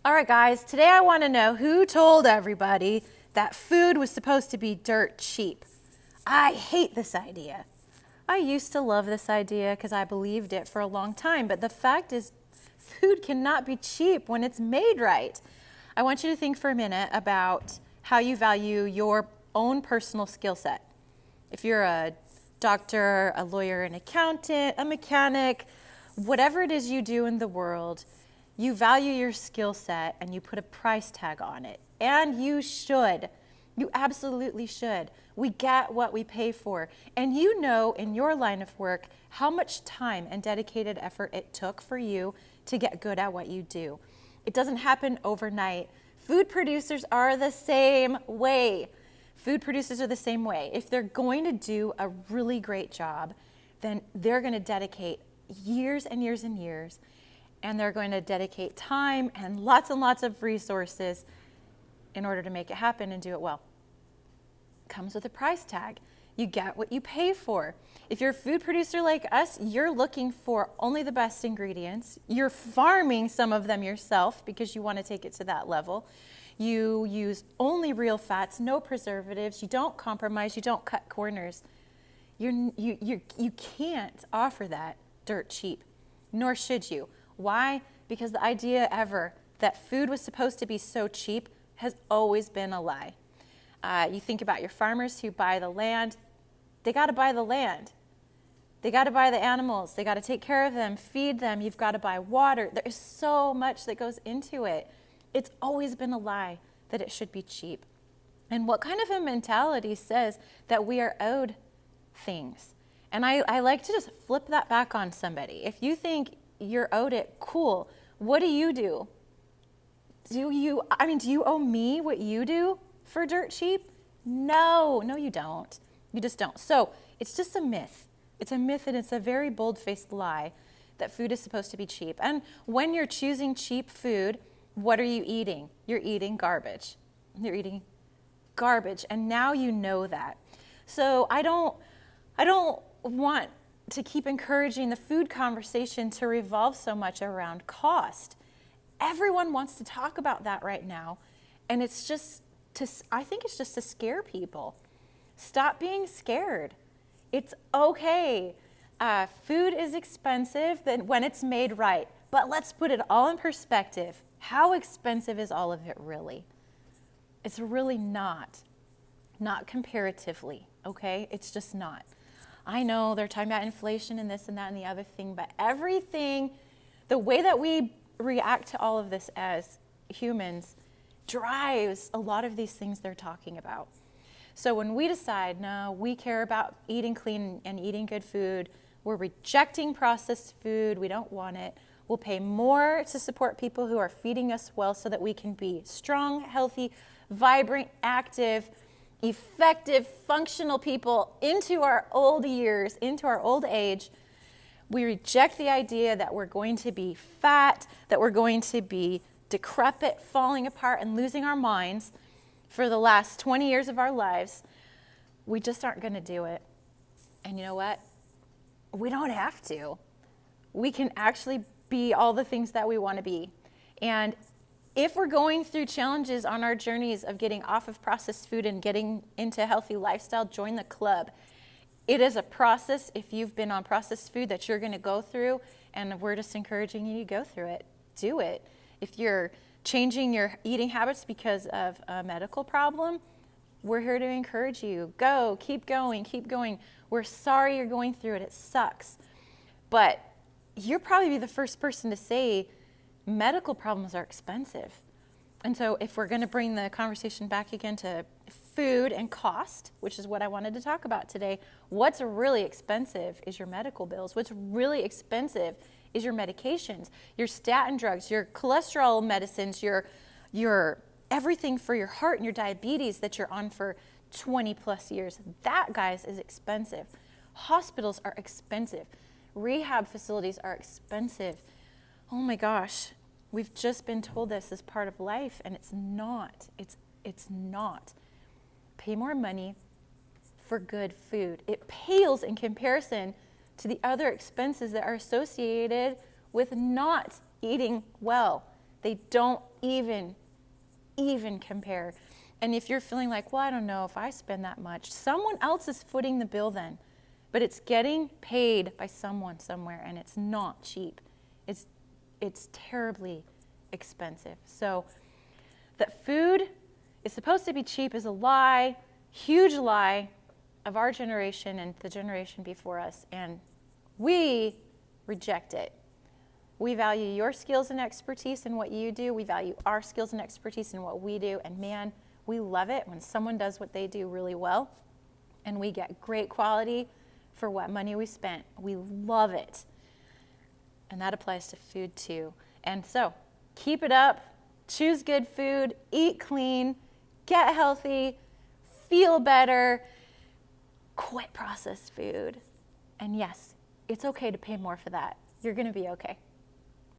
All right, guys, today I want to know who told everybody that food was supposed to be dirt cheap. I hate this idea. I used to love this idea because I believed it for a long time, but the fact is food cannot be cheap when it's made right. I want you to think for a minute about how you value your own personal skill set. If you're a doctor, a lawyer, an accountant, a mechanic, whatever it is you do in the world, you value your skill set and you put a price tag on it. And you should. You absolutely should. We get what we pay for. And you know in your line of work how much time and dedicated effort it took for you to get good at what you do. It doesn't happen overnight. Food producers are the same way. Food producers are the same way. If they're going to do a really great job, then they're going to dedicate years and years and years, and they're going to dedicate time and lots of resources in order to make it happen and do it well. It comes with a price tag. You get what you pay for. If you're a food producer like us, you're looking for only the best ingredients. You're farming some of them yourself because you want to take it to that level. You use only real fats, no preservatives. You don't compromise. You don't cut corners. You can't offer that dirt cheap, nor should you. Why? Because the idea ever that food was supposed to be so cheap has always been a lie. You think about your farmers who buy the land. They got to buy the land. They got to buy the animals. They got to take care of them, feed them. You've got to buy water. There is so much that goes into it. It's always been a lie that it should be cheap. And what kind of a mentality says that we are owed things? And I like to just flip that back on somebody. If you think you're owed it, cool. What do? Do you owe me what you do for dirt cheap? No, you don't. You just don't. So it's just a myth. It's a myth, and it's a very bold-faced lie that food is supposed to be cheap. And when you're choosing cheap food, what are you eating? You're eating garbage. You're eating garbage, and now you know that. So I don't want to keep encouraging the food conversation to revolve so much around cost. Everyone wants to talk about that right now, and I think it's just to scare people. Stop being scared. It's okay. Food is expensive when it's made right, but let's put it all in perspective. How expensive is all of it really? It's really not comparatively, okay? It's just not. I know they're talking about inflation and this and that and the other thing, but everything, the way that we react to all of this as humans drives a lot of these things they're talking about. So when we decide, no, we care about eating clean and eating good food, we're rejecting processed food, we don't want it. We'll pay more to support people who are feeding us well so that we can be strong, healthy, vibrant, active, effective, functional people into our old years, into our old age. We reject the idea that we're going to be fat, that we're going to be decrepit, falling apart, and losing our minds for the last 20 years of our lives. We just aren't going to do it. And you know what? We don't have to. We can actually be all the things that we want to be. And if we're going through challenges on our journeys of getting off of processed food and getting into a healthy lifestyle, join the club. It is a process, if you've been on processed food, that you're going to go through, and we're just encouraging you to go through it. Do it. If you're changing your eating habits because of a medical problem, we're here to encourage you. Go, keep going, keep going. We're sorry you're going through it. It sucks. But you'll probably be the first person to say medical problems are expensive. And so if we're going to bring the conversation back again to food and cost, which is what I wanted to talk about today, what's really expensive is your medical bills. What's really expensive is your medications, your statin drugs, your cholesterol medicines, your everything for your heart and your diabetes that you're on for 20 plus years. That, guys, is expensive. Hospitals are expensive. Rehab facilities are expensive. Oh my gosh, we've just been told this is part of life, and it's not. It's not. Pay more money for good food. It pales in comparison to the other expenses that are associated with not eating well. They don't even compare. And if you're feeling like, well, I don't know if I spend that much, someone else is footing the bill then. But it's getting paid by someone somewhere, and it's not cheap. It's terribly expensive. So that food is supposed to be cheap is a lie, huge lie of our generation and the generation before us, and we reject it. We value your skills and expertise in what you do. We value our skills and expertise in what we do, and man, we love it when someone does what they do really well, and we get great quality for what money we spent. We love it. And that applies to food too. And so keep it up, choose good food, eat clean, get healthy, feel better, quit processed food. And yes, it's okay to pay more for that. You're going to be okay.